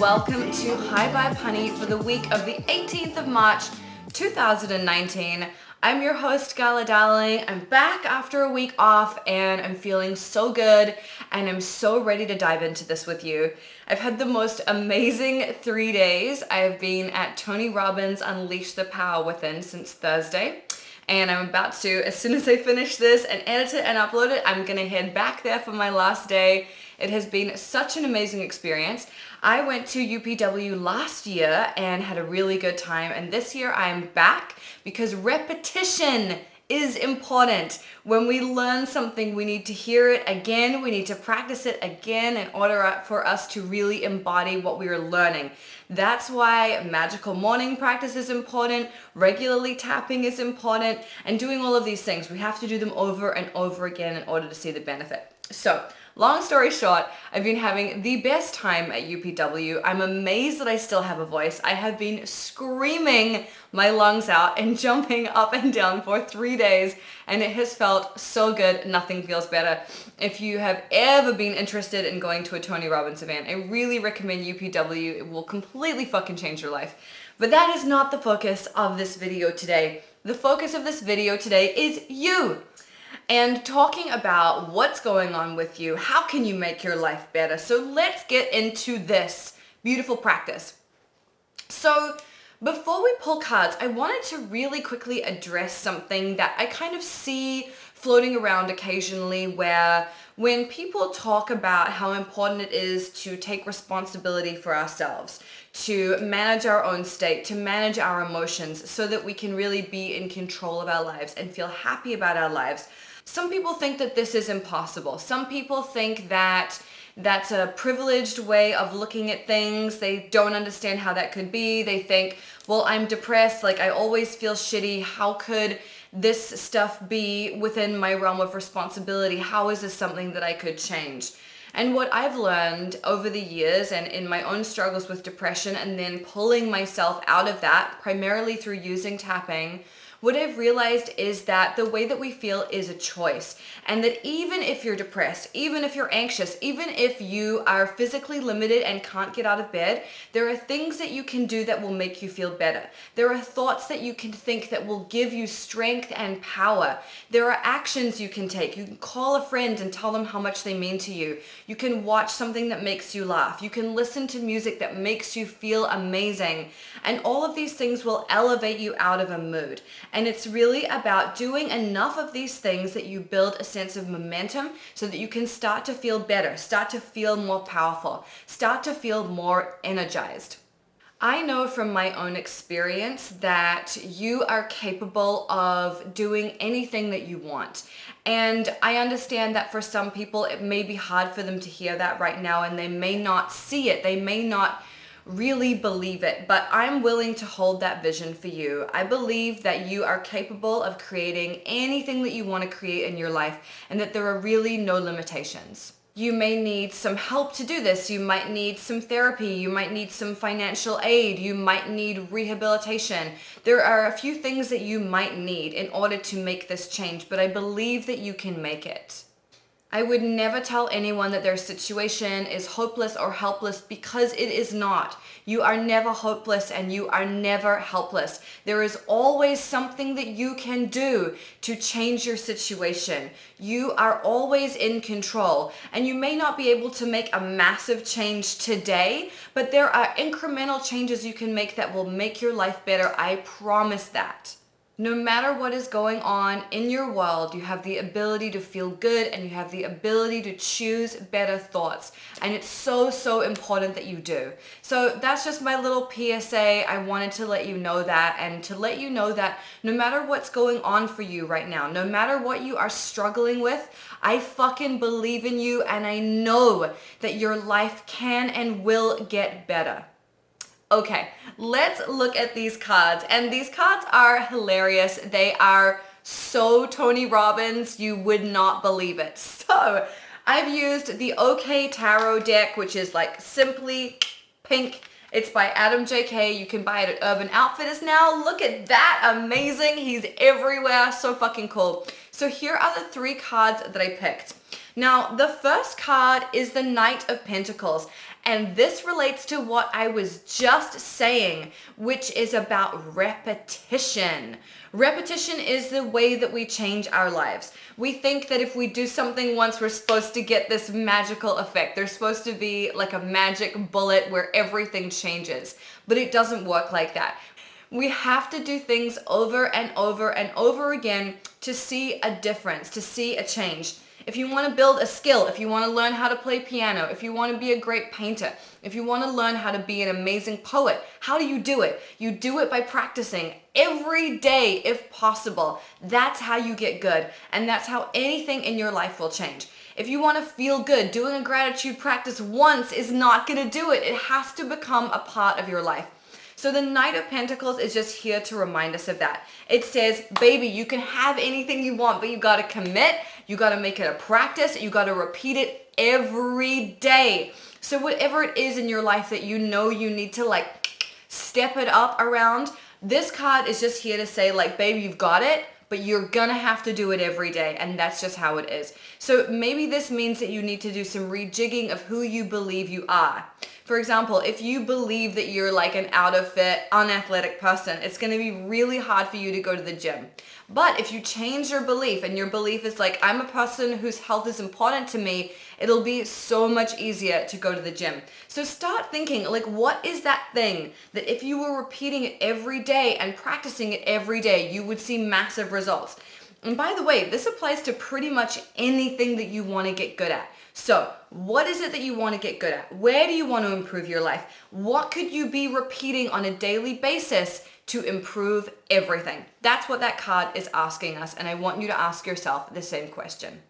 welcome to High Vibe Honey for the week of the 18th of March, 2019. I'm your host, Gala Darling. I'm back after a week off and I'm feeling so good and I'm so ready to dive into this with you. I've had the most amazing 3 days. I've been at Tony Robbins Unleash the Power Within since Thursday. And I'm about to, as soon as I finish this and edit it and upload it, I'm gonna head back there for my last day. It has been such an amazing experience. I went to UPW last year and had a really good time, and this year I'm back because repetition is important. When we learn something, we need to hear it again, we need to practice it again in order for us to really embody what we are learning. That's why magical morning practice is important, regularly tapping is important, and doing all of these things. We have to do them over and over again in order to see the benefit. So, long story short, I've been having the best time at UPW. I'm amazed that I still have a voice. I have been screaming my lungs out and jumping up and down for 3 days, and it has felt so good. Nothing feels better. If you have ever been interested in going to a Tony Robbins event, I really recommend UPW. It will completely fucking change your life. But that is not the focus of this video today. The focus of this video today is you. And talking about what's going on with you, how can you make your life better? So let's get into this beautiful practice. So before we pull cards, I wanted to really quickly address something that I kind of see floating around occasionally, where when people talk about how important it is to take responsibility for ourselves, to manage our own state, to manage our emotions so that we can really be in control of our lives and feel happy about our lives, some people think that this is impossible. Some people think that that's a privileged way of looking at things. They don't understand how that could be. They think, well, I'm depressed, like I always feel shitty. How could this stuff be within my realm of responsibility? How is this something that I could change? And what I've learned over the years and in my own struggles with depression and then pulling myself out of that, primarily through using tapping, what I've realized is that the way that we feel is a choice, and that even if you're depressed, even if you're anxious, even if you are physically limited and can't get out of bed, there are things that you can do that will make you feel better. There are thoughts that you can think that will give you strength and power. There are actions you can take. You can call a friend and tell them how much they mean to you. You can watch something that makes you laugh. You can listen to music that makes you feel amazing. And all of these things will elevate you out of a mood. And it's really about doing enough of these things that you build a sense of momentum so that you can start to feel better, start to feel more powerful, start to feel more energized. I know from my own experience that you are capable of doing anything that you want. And I understand that for some people it may be hard for them to hear that right now, and they may not see it. They may not really believe it, but I'm willing to hold that vision for you. I believe that you are capable of creating anything that you want to create in your life, and that there are really no limitations. You may need some help to do this. You might need some therapy. You might need some financial aid. You might need rehabilitation. There are a few things that you might need in order to make this change, but I believe that you can make it. I would never tell anyone that their situation is hopeless or helpless, because it is not. You are never hopeless and you are never helpless. There is always something that you can do to change your situation. You are always in control, and you may not be able to make a massive change today, but there are incremental changes you can make that will make your life better. I promise that. No matter what is going on in your world, you have the ability to feel good and you have the ability to choose better thoughts. And it's so, so important that you do. So that's just my little PSA. I wanted to let you know that, and to let you know that no matter what's going on for you right now, no matter what you are struggling with, I fucking believe in you, and I know that your life can and will get better. Okay, let's look at these cards. And these cards are hilarious. They are so Tony Robbins, you would not believe it. So I've used the OK Tarot deck, which is like simply pink. It's by Adam J.K. You can buy it at Urban Outfitters now. Look at that, amazing. He's everywhere, so fucking cool. So here are the 3 cards that I picked. Now, the first card is the Knight of Pentacles, and this relates to what I was just saying, which is about repetition. Repetition is the way that we change our lives. We think that if we do something once, we're supposed to get this magical effect. There's supposed to be like a magic bullet where everything changes, but it doesn't work like that. We have to do things over and over and over again to see a difference, to see a change. If you want to build a skill, if you want to learn how to play piano, if you want to be a great painter, if you want to learn how to be an amazing poet, how do you do it? You do it by practicing every day if possible. That's how you get good, and that's how anything in your life will change. If you want to feel good, doing a gratitude practice once is not going to do it. It has to become a part of your life. So the Knight of Pentacles is just here to remind us of that. It says, baby, you can have anything you want, but you got to commit. You got to make it a practice. You got to repeat it every day. So whatever it is in your life that you know you need to like step it up around, this card is just here to say like, baby, you've got it, but you're gonna have to do it every day, and that's just how it is. So maybe this means that you need to do some rejigging of who you believe you are. For example, if you believe that you're like an out of fit, unathletic person, it's gonna be really hard for you to go to the gym. But if you change your belief and your belief is like, I'm a person whose health is important to me, it'll be so much easier to go to the gym. So start thinking, like, what is that thing that if you were repeating it every day and practicing it every day, you would see massive results? And by the way, this applies to pretty much anything that you want to get good at. So what is it that you want to get good at? Where do you want to improve your life? What could you be repeating on a daily basis to improve everything? That's what that card is asking us, and I want you to ask yourself the same question.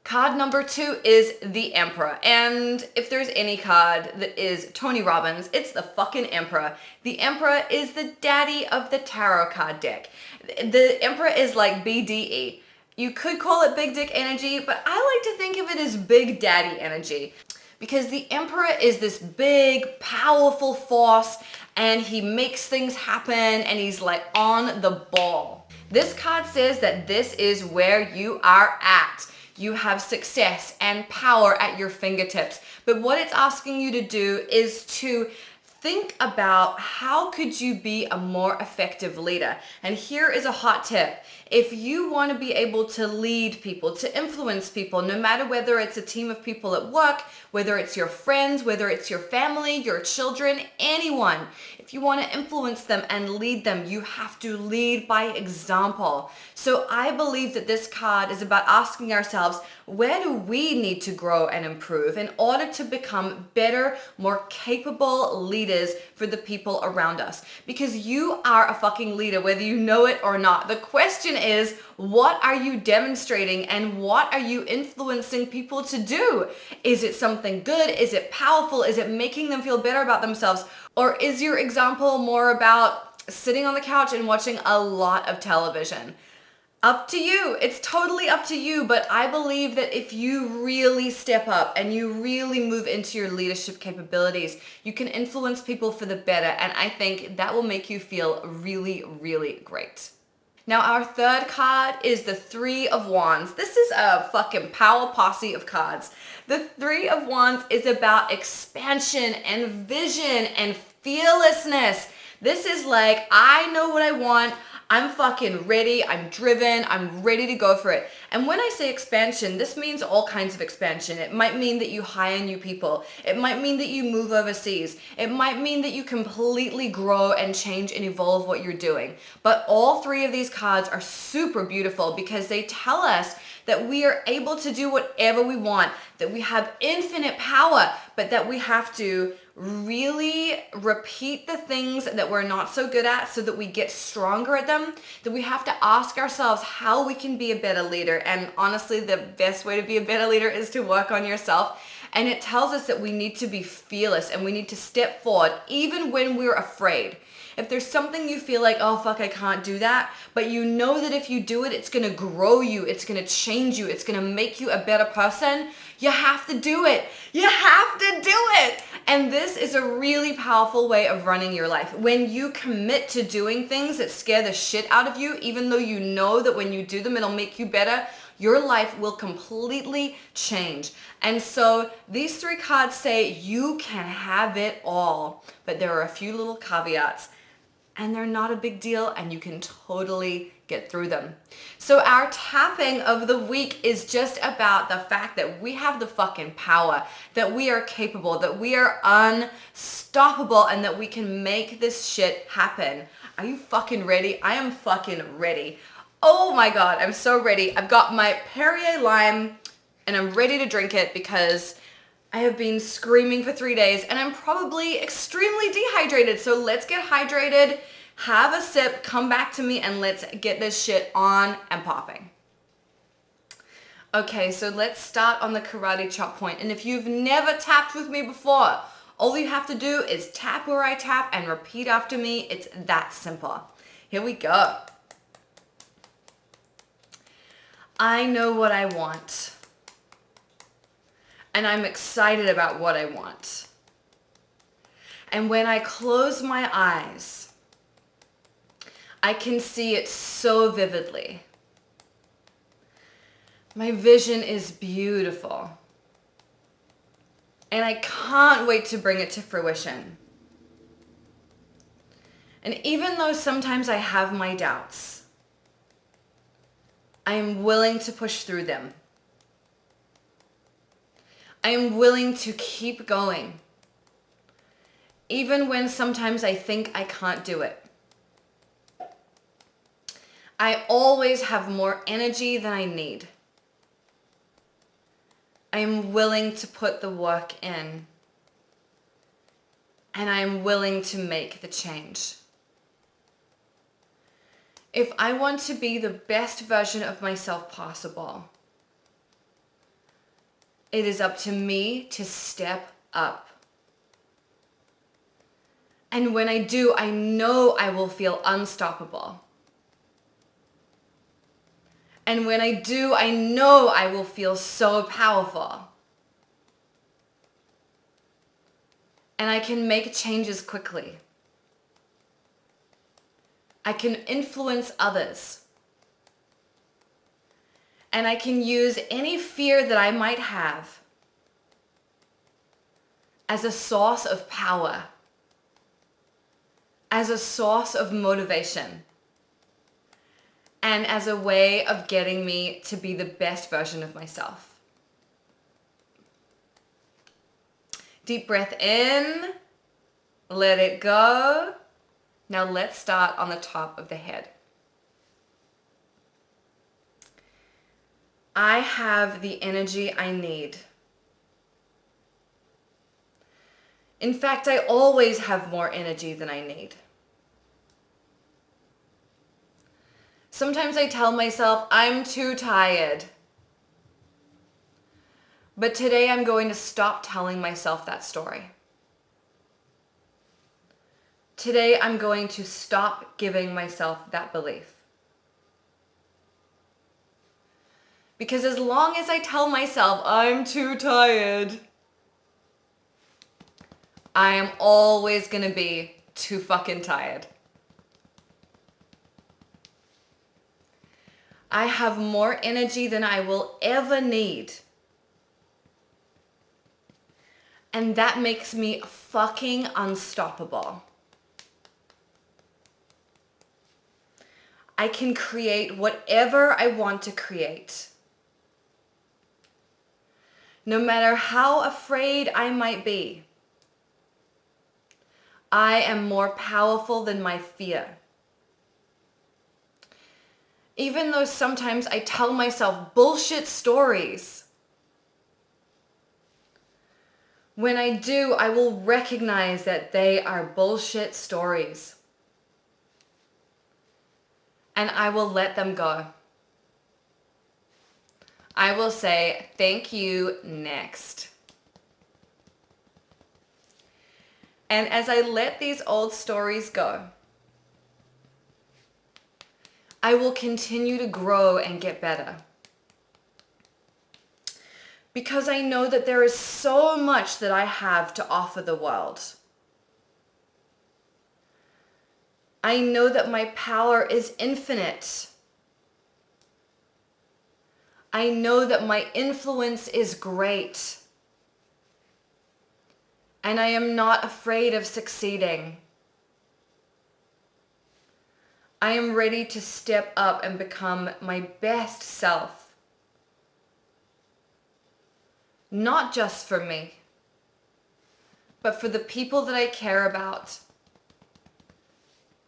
Card number 2 is the Emperor, and if there's any card that is Tony Robbins, it's the fucking Emperor. The Emperor is the daddy of the tarot card deck. The Emperor is like BDE. You could call it big dick energy, but I like to think of it as big daddy energy, because the Emperor is this big, powerful force, and he makes things happen, and he's like on the ball. This card says that this is where you are at. You have success and power at your fingertips. But what it's asking you to do is to think about how could you be a more effective leader. And here is a hot tip. If you want to be able to lead people, to influence people, no matter whether it's a team of people at work, whether it's your friends, whether it's your family, your children, anyone, if you want to influence them and lead them, you have to lead by example. So I believe that this card is about asking ourselves, where do we need to grow and improve in order to become better, more capable leaders for the people around us? Because you are a fucking leader, whether you know it or not. The question is, what are you demonstrating and what are you influencing people to do? Is it something good? Is it powerful? Is it making them feel better about themselves? Or is your example more about sitting on the couch and watching a lot of television? Up to you. It's totally up to you, but I believe that if you really step up and you really move into your leadership capabilities, you can influence people for the better, and I think that will make you feel really, really great. Now, our third card is the Three of Wands. This is a fucking power posse of cards. The Three of Wands is about expansion and vision and fearlessness. This is like, I know what I want. I'm fucking ready, I'm driven, I'm ready to go for it. And when I say expansion, this means all kinds of expansion. It might mean that you hire new people. It might mean that you move overseas. It might mean that you completely grow and change and evolve what you're doing. But all three of these cards are super beautiful because they tell us that we are able to do whatever we want, that we have infinite power, but that we have to really repeat the things that we're not so good at so that we get stronger at them, that we have to ask ourselves how we can be a better leader. And honestly, the best way to be a better leader is to work on yourself. And it tells us that we need to be fearless and we need to step forward even when we're afraid. If there's something you feel like, oh fuck, I can't do that, but you know that if you do it, it's gonna grow you, it's gonna change you, it's gonna make you a better person, you have to do it. You have to do it. And this is a really powerful way of running your life. When you commit to doing things that scare the shit out of you, even though you know that when you do them, it'll make you better, your life will completely change. And so these three cards say you can have it all, but there are a few little caveats, and they're not a big deal, and you can totally get through them. So our tapping of the week is just about the fact that we have the fucking power, that we are capable, that we are unstoppable, and that we can make this shit happen. Are you fucking ready? I am fucking ready. Oh my God, I'm so ready. I've got my Perrier lime and I'm ready to drink it because I have been screaming for 3 days and I'm probably extremely dehydrated. So let's get hydrated, have a sip, come back to me, and let's get this shit on and popping. Okay, so let's start on the karate chop point. And if you've never tapped with me before, all you have to do is tap where I tap and repeat after me. It's that simple. Here we go. I know what I want. And I'm excited about what I want. And when I close my eyes, I can see it so vividly. My vision is beautiful. And I can't wait to bring it to fruition. And even though sometimes I have my doubts, I am willing to push through them. I am willing to keep going, even when sometimes I think I can't do it. I always have more energy than I need. I am willing to put the work in, and I am willing to make the change. If I want to be the best version of myself possible, it is up to me to step up. And when I do, I know I will feel unstoppable. And when I do, I know I will feel so powerful. And I can make changes quickly. I can influence others. And I can use any fear that I might have as a source of power, as a source of motivation, and as a way of getting me to be the best version of myself. Deep breath in, let it go. Now let's start on the top of the head. I have the energy I need. In fact, I always have more energy than I need. Sometimes I tell myself I'm too tired. But today I'm going to stop telling myself that story. Today I'm going to stop giving myself that belief. Because as long as I tell myself I'm too tired, I am always gonna be too fucking tired. I have more energy than I will ever need. And that makes me fucking unstoppable. I can create whatever I want to create. No matter how afraid I might be, I am more powerful than my fear. Even though sometimes I tell myself bullshit stories, when I do, I will recognize that they are bullshit stories. And I will let them go. I will say, thank you, next. And as I let these old stories go, I will continue to grow and get better. Because I know that there is so much that I have to offer the world. I know that my power is infinite. I know that my influence is great. And I am not afraid of succeeding. I am ready to step up and become my best self. Not just for me, but for the people that I care about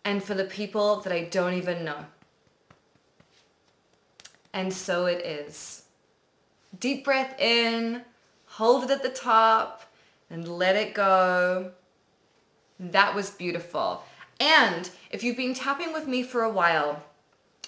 and for the people that I don't even know. And so it is. Deep breath in, hold it at the top, and let it go. That was beautiful. And if you've been tapping with me for a while,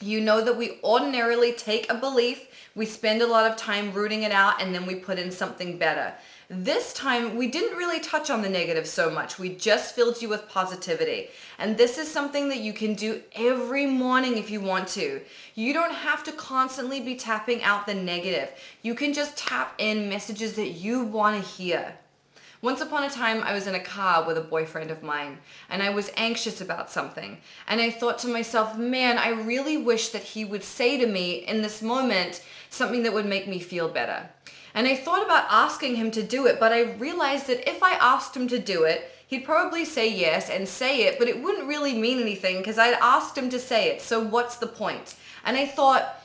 you know that we ordinarily take a belief, we spend a lot of time rooting it out, and then we put in something better. This time, we didn't really touch on the negative so much. We just filled you with positivity. And this is something that you can do every morning if you want to. You don't have to constantly be tapping out the negative. You can just tap in messages that you want to hear. Once upon a time, I was in a car with a boyfriend of mine, and I was anxious about something. And I thought to myself, man, I really wish that he would say to me in this moment something that would make me feel better. And I thought about asking him to do it, but I realized that if I asked him to do it, he'd probably say yes and say it, but it wouldn't really mean anything because I'd asked him to say it. So what's the point? And I thought,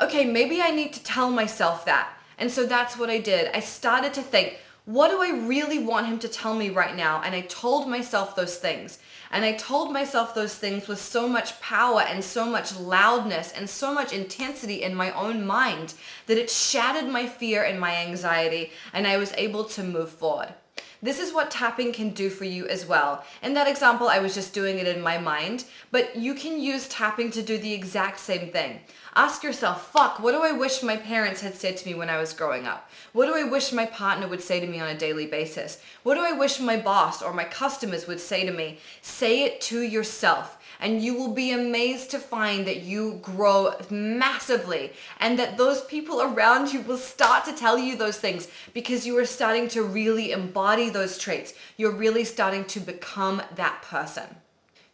okay, maybe I need to tell myself that. And so that's what I did. I started to think, what do I really want him to tell me right now? And I told myself those things. And I told myself those things with so much power and so much loudness and so much intensity in my own mind that it shattered my fear and my anxiety, and I was able to move forward. This is what tapping can do for you as well. In that example, I was just doing it in my mind, but you can use tapping to do the exact same thing. Ask yourself, fuck, what do I wish my parents had said to me when I was growing up? What do I wish my partner would say to me on a daily basis? What do I wish my boss or my customers would say to me? Say it to yourself, and you will be amazed to find that you grow massively and that those people around you will start to tell you those things because you are starting to really embody those traits. You're really starting to become that person.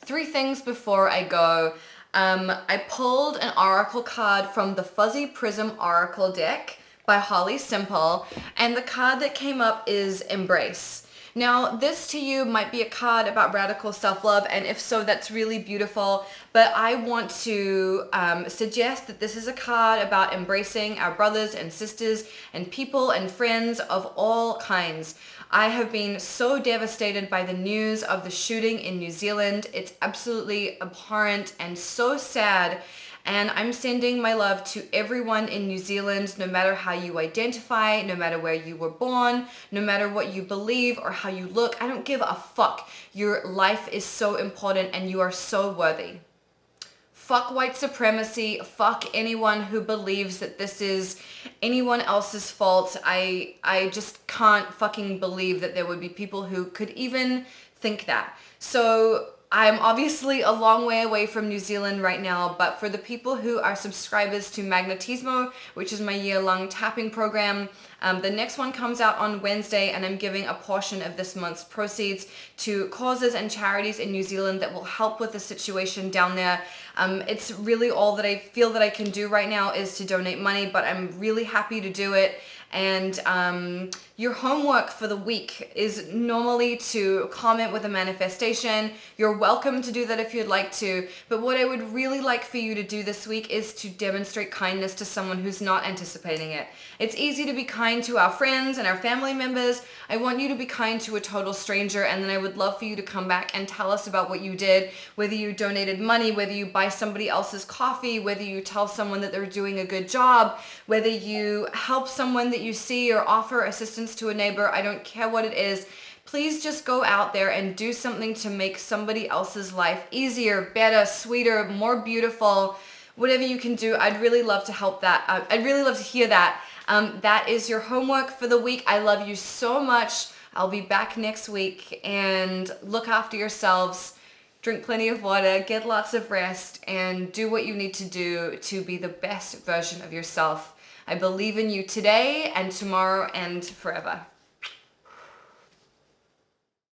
3 things before I go. I pulled an oracle card from the Fuzzy Prism Oracle deck by Holly Simple, and the card that came up is Embrace. Now, this to you might be a card about radical self-love, and if so, that's really beautiful, but I want to suggest that this is a card about embracing our brothers and sisters and people and friends of all kinds. I have been so devastated by the news of the shooting in New Zealand. It's absolutely abhorrent and so sad. And I'm sending my love to everyone in New Zealand, no matter how you identify, no matter where you were born, no matter what you believe or how you look. I don't give a fuck. Your life is so important and you are so worthy. Fuck white supremacy. Fuck anyone who believes that this is anyone else's fault. I just can't fucking believe that there would be people who could even think that. So I'm obviously a long way away from New Zealand right now, but for the people who are subscribers to Magnetismo, which is my year-long tapping program, the next one comes out on Wednesday, and I'm giving a portion of this month's proceeds to causes and charities in New Zealand that will help with the situation down there. It's really all that I feel that I can do right now is to donate money, but I'm really happy to do it. And your homework for the week is normally to comment with a manifestation. You're welcome to do that if you'd like to, but what I would really like for you to do this week is to demonstrate kindness to someone who's not anticipating it. It's easy to be kind to our friends and our family members. I want you to be kind to a total stranger, and then I would love for you to come back and tell us about what you did, whether you donated money, whether you buy somebody else's coffee, whether you tell someone that they're doing a good job, whether you help someone that you see or offer assistance to a neighbor. I don't care what it is. Please just go out there and do something to make somebody else's life easier, better, sweeter, more beautiful. Whatever you can do, I'd really love to help that. I'd really love to hear that. That is your homework for the week. I love you so much. I'll be back next week, and look after yourselves. Drink plenty of water, get lots of rest, and do what you need to do to be the best version of yourself. I believe in you today and tomorrow and forever.